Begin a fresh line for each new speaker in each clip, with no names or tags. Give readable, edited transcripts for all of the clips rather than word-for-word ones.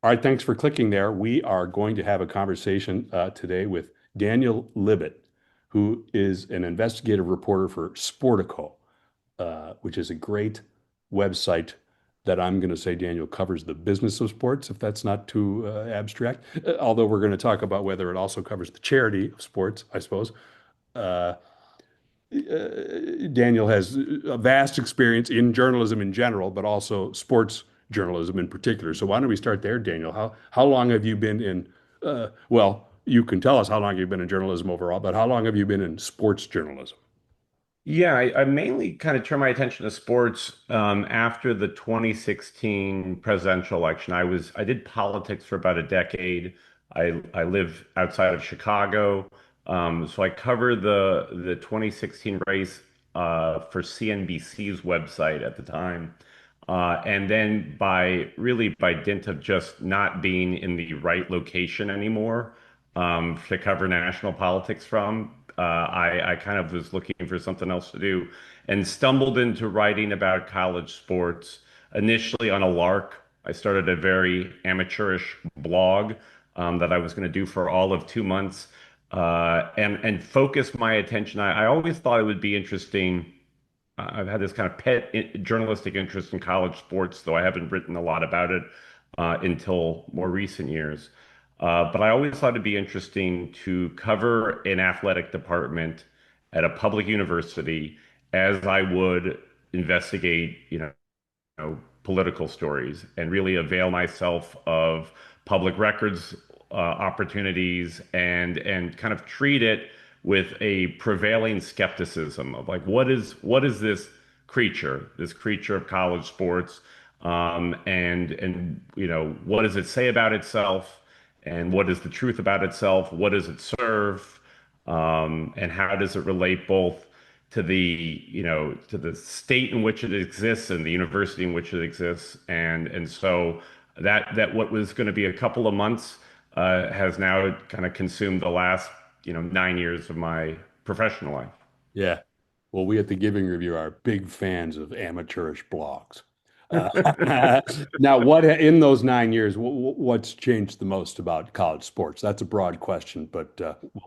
All right, thanks for clicking there. We are going to have a conversation today with Daniel Libit, who is an investigative reporter for Sportico, which is a great website that I'm going to say, Daniel, covers the business of sports, if that's not too abstract. Although we're going to talk about whether it also covers the charity of sports, I suppose. Uh, Daniel has a vast experience in journalism in general, but also sports journalism in particular. So why don't we start there, Daniel? How long have you been in? Well, you can tell us how long you've been in journalism overall, but how long have you been in sports journalism?
Yeah, I mainly kind of turned my attention to sports after the 2016 presidential election. I did politics for about a decade. I live outside of Chicago, so I covered the 2016 race for CNBC's website at the time, and then by dint of just not being in the right location anymore to cover national politics from. I kind of was looking for something else to do and stumbled into writing about college sports initially on a lark. I started a very amateurish blog that I was going to do for all of 2 months and focus my attention. I always thought it would be interesting. I've had this kind of journalistic interest in college sports, though I haven't written a lot about it until more recent years. But I always thought it'd be interesting to cover an athletic department at a public university as I would investigate, political stories and really avail myself of public records opportunities and kind of treat it with a prevailing skepticism of like what is this creature of college sports and what does it say about itself and what is the truth about itself, what does it serve, and how does it relate both to the state in which it exists and the university in which it exists. And so that what was going to be a couple of months has now kind of consumed the last 9 years of my professional life.
Yeah. Well, we at the Giving Review are big fans of amateurish blogs. Uh, now, what in those 9 years, what's changed the most about college sports? That's a broad question, but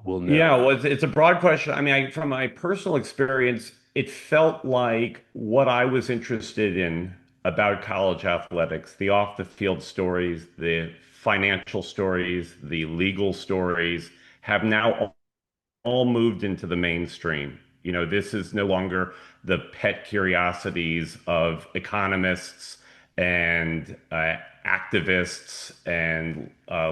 we'll narrow.
Yeah, well, it's a broad question. I mean, from my personal experience, it felt like what I was interested in about college athletics, the off the field stories, the financial stories, the legal stories, have now all moved into the mainstream. This is no longer the pet curiosities of economists and activists and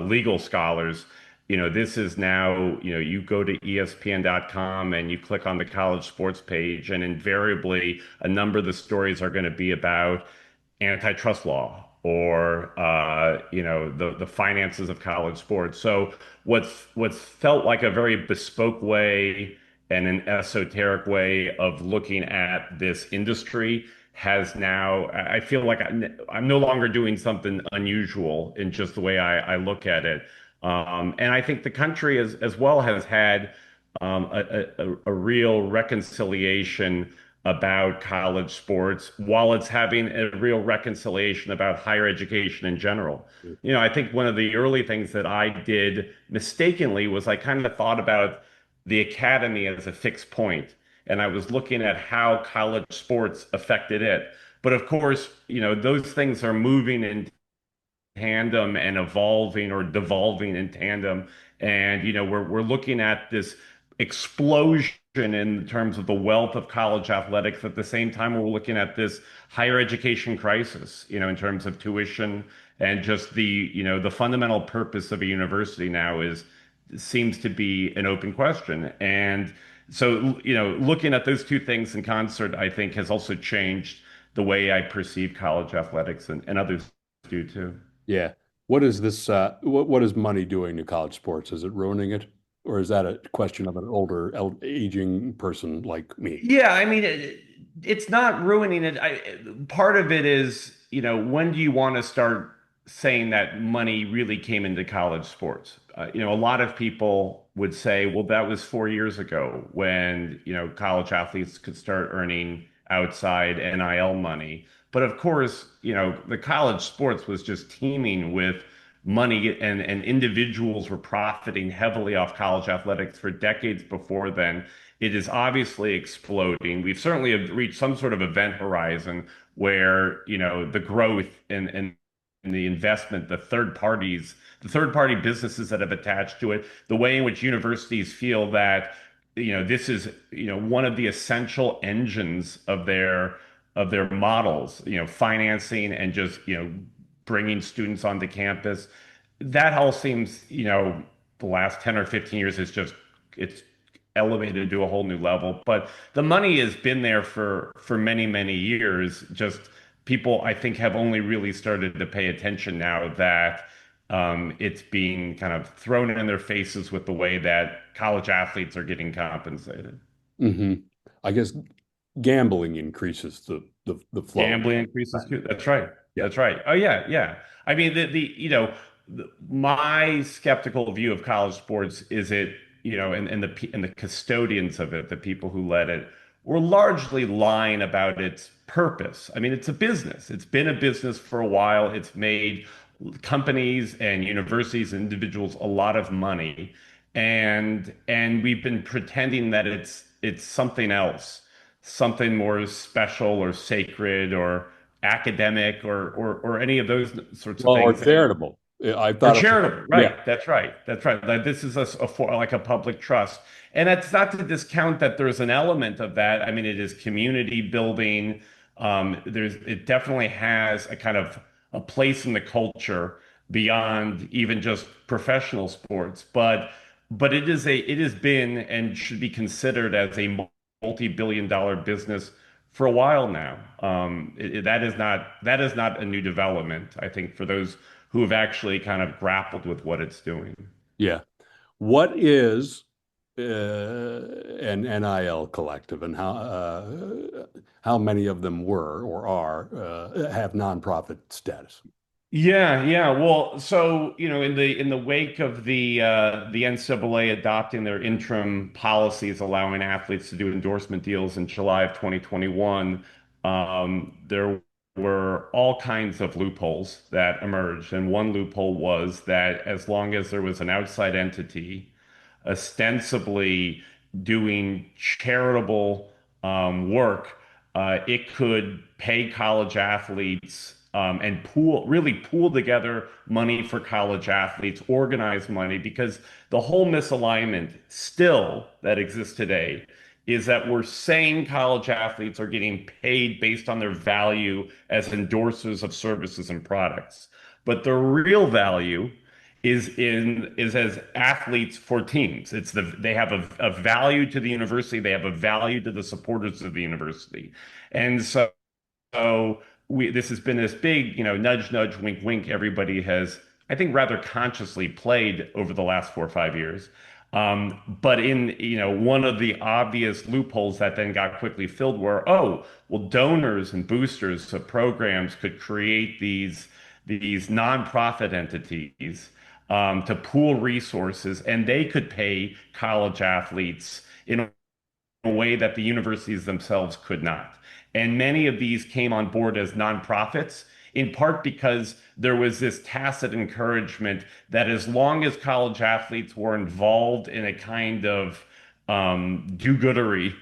legal scholars. This is now, you go to ESPN.com and you click on the college sports page, and invariably a number of the stories are going to be about antitrust law or the finances of college sports. So what's felt like a very bespoke way and an esoteric way of looking at this industry has now, I feel like I'm no longer doing something unusual in just the way I look at it. And I think the country as well has had a real reconciliation about college sports while it's having a real reconciliation about higher education in general. I think one of the early things that I did mistakenly was I kind of thought about the academy as a fixed point, and I was looking at how college sports affected it. But of course, those things are moving in tandem and evolving or devolving in tandem. And we're looking at this explosion in terms of the wealth of college athletics. At the same time, we're looking at this higher education crisis, in terms of tuition and just the fundamental purpose of a university now seems to be an open question. And so, looking at those two things in concert, I think has also changed the way I perceive college athletics and others do too.
Yeah. What is this? What is money doing to college sports? Is it ruining it, or is that a question of an older, aging person like me?
Yeah, I mean, it's not ruining it. Part of it is, when do you want to start saying that money really came into college sports? A lot of people would say, well, that was 4 years ago when, college athletes could start earning outside NIL money. But of course, the college sports was just teeming with money and individuals were profiting heavily off college athletics for decades before then. It is obviously exploding. We've certainly have reached some sort of event horizon where, the growth and the investment, the third party businesses that have attached to it, the way in which universities feel that, this is, one of the essential engines of their models, financing and just, bringing students onto campus. That all seems, the last 10 or 15 years is just it's elevated to a whole new level. But the money has been there for many, many years. Just people, I think, have only really started to pay attention now that it's being kind of thrown in their faces with the way that college athletes are getting compensated.
Hmm. I guess gambling increases the flow.
Gambling increases
Right.
too. That's right.
Yeah.
That's right. Oh yeah, yeah. I mean, my skeptical view of college sports is it, and the custodians of it, the people who led it, were largely lying about its purpose. I mean, it's a business. It's been a business for a while. It's made companies and universities and individuals a lot of money, and we've been pretending that it's something else, something more special or sacred or academic or any of those sorts of
Well, or
things.
charitable. I
Or
thought,
charitable,
yeah.
right? That's right. That's right. Like this is like a public trust, and that's not to discount that there's an element of that. I mean, it is community building. It definitely has a kind of a place in the culture beyond even just professional sports, but it has been and should be considered as a multi-billion-dollar business for a while now. That is not a new development, I think, for those who have actually kind of grappled with what it's doing.
Yeah. What is an NIL collective, and how many of them were or are have nonprofit status?
Yeah, yeah. Well, so, in the wake of the NCAA adopting their interim policies allowing athletes to do endorsement deals in July of 2021, there were all kinds of loopholes that emerged. And one loophole was that as long as there was an outside entity ostensibly doing charitable work, it could pay college athletes and really pool together money for college athletes, organize money, because the whole misalignment still that exists today is that we're saying college athletes are getting paid based on their value as endorsers of services and products. But the real value is as athletes for teams. They have a value to the university, they have a value to the supporters of the university. And so this has been this big, nudge, nudge, wink, wink. Everybody has, I think, rather consciously played over the last 4 or 5 years. But one of the obvious loopholes that then got quickly filled were, oh, well, donors and boosters of programs could create these nonprofit entities to pool resources, and they could pay college athletes in a way that the universities themselves could not. And many of these came on board as nonprofits, in part because there was this tacit encouragement that as long as college athletes were involved in a kind of do-goodery,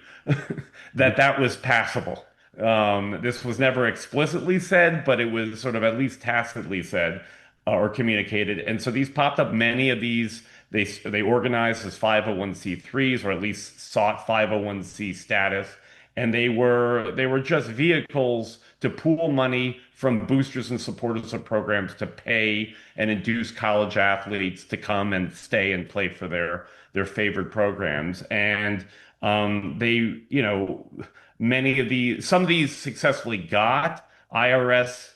that was passable. This was never explicitly said, but it was sort of at least tacitly said or communicated. And so these popped up. Many of these they organized as 501(c)(3)s, or at least sought 501(c) status, and they were just vehicles to pool money from boosters and supporters of programs to pay and induce college athletes to come and stay and play for their favorite programs. And they, some of these successfully got IRS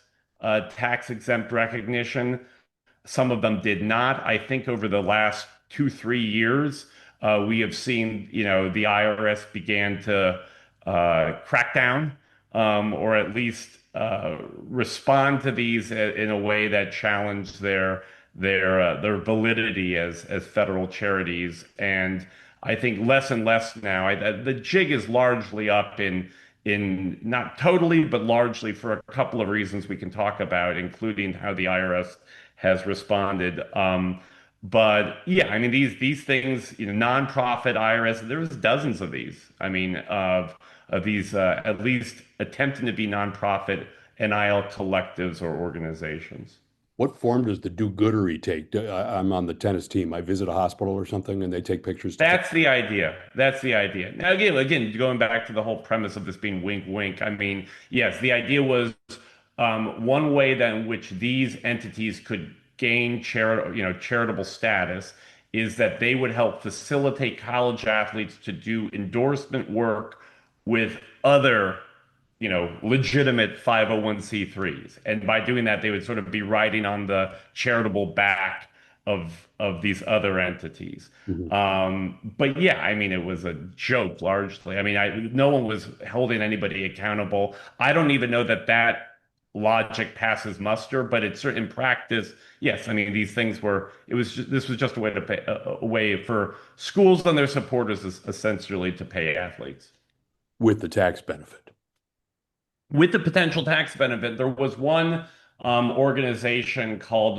tax exempt recognition. Some of them did not. I think over the last 2, 3 years, we have seen, the IRS began to crack down, or at least respond to these in a way that challenged their validity as federal charities. And I think less and less now. The jig is largely up in not totally, but largely for a couple of reasons we can talk about, including how the IRS has responded. But yeah, I mean these things, nonprofit IRS, there was dozens of these. I mean of these at least attempting to be nonprofit NIL collectives or organizations.
What form does the do-goodery take? I'm on the tennis team. I visit a hospital or something, and they take pictures to.
That's the idea. That's the idea. Now, again, going back to the whole premise of this being wink, wink. I mean, yes, the idea was one way that in which these entities could gain charitable status is that they would help facilitate college athletes to do endorsement work with other legitimate 501(c)(3)s. And by doing that, they would sort of be riding on the charitable back of these other entities.
Mhm.
But yeah, I mean, it was a joke largely. I mean, no one was holding anybody accountable. I don't even know that that logic passes muster, but it's in practice, yes. I mean, these things were. This was just a way to pay a way for schools and their supporters essentially to pay athletes.
With the tax benefit.
With the potential tax benefit, there was one organization called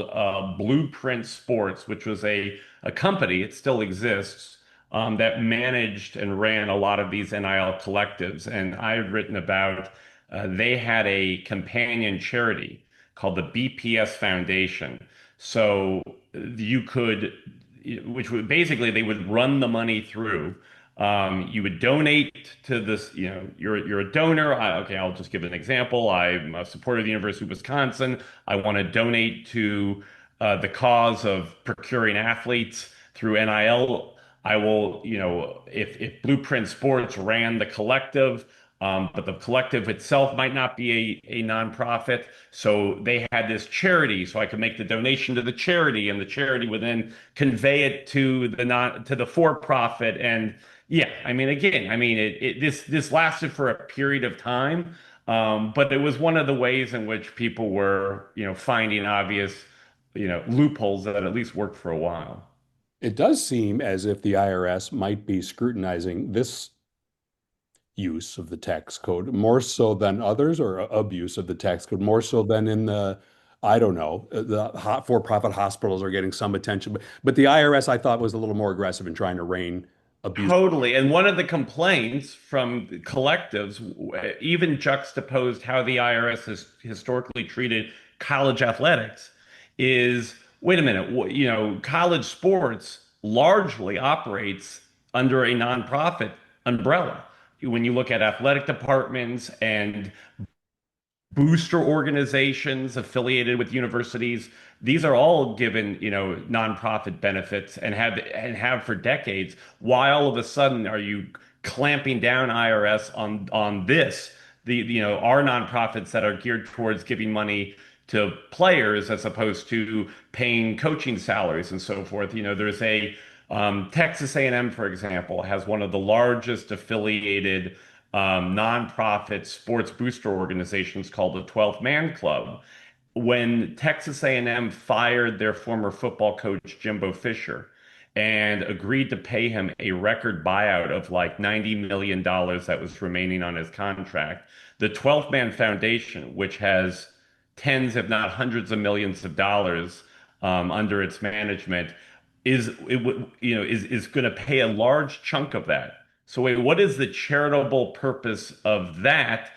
Blueprint Sports, which was a company, it still exists, that managed and ran a lot of these NIL collectives. And I had written about, they had a companion charity called the BPS Foundation. So you could, which would basically, they would run the money through. You would donate to this, you're a donor. Okay, I'll just give an example. I'm a supporter of the University of Wisconsin. I want to donate to the cause of procuring athletes through NIL. I will, if Blueprint Sports ran the collective, but the collective itself might not be a nonprofit. So they had this charity, so I could make the donation to the charity, and the charity would then convey it to the for-profit. And yeah, I mean, again, I mean, this lasted for a period of time, but it was one of the ways in which people were, finding obvious, loopholes that at least worked for a while.
It does seem as if the IRS might be scrutinizing this use of the tax code more so than others, or abuse of the tax code more so than in the, I don't know, the for-profit hospitals are getting some attention, but the IRS I thought was a little more aggressive in trying to rein abuse.
Totally. And one of the complaints from collectives even juxtaposed how the IRS has historically treated college athletics is, wait a minute, college sports largely operates under a nonprofit umbrella. When you look at athletic departments and booster organizations affiliated with universities. These are all given, nonprofit benefits and have for decades. Why all of a sudden are you clamping down IRS on this? Our nonprofits that are geared towards giving money to players as opposed to paying coaching salaries and so forth. There's a Texas A&M, for example, has one of the largest affiliated nonprofit sports booster organizations called the 12th Man Club. When Texas A&M fired their former football coach Jimbo Fisher and agreed to pay him a record buyout of like $90 million that was remaining on his contract, the 12th Man Foundation, which has tens, if not hundreds of millions of dollars under its management, is going to pay a large chunk of that. So wait, what is the charitable purpose of that?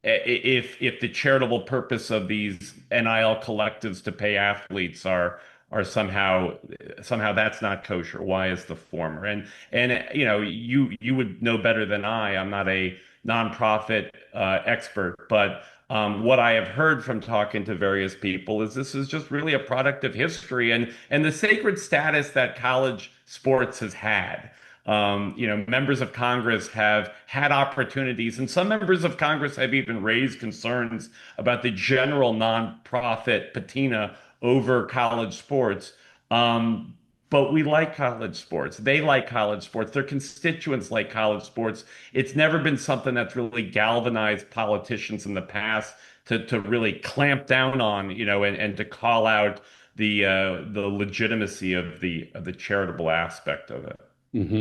If the charitable purpose of these NIL collectives to pay athletes are somehow that's not kosher. Why is the former? And you would know better than I. I'm not a nonprofit expert, but what I have heard from talking to various people is this is just really a product of history and the sacred status that college sports has had. Members of Congress have had opportunities, and some members of Congress have even raised concerns about the general nonprofit patina over college sports. Um, but we like college sports. They like college sports. Their constituents like college sports. It's never been something that's really galvanized politicians in the past to really clamp down on, and to call out the legitimacy of the charitable aspect of it.
Mhm.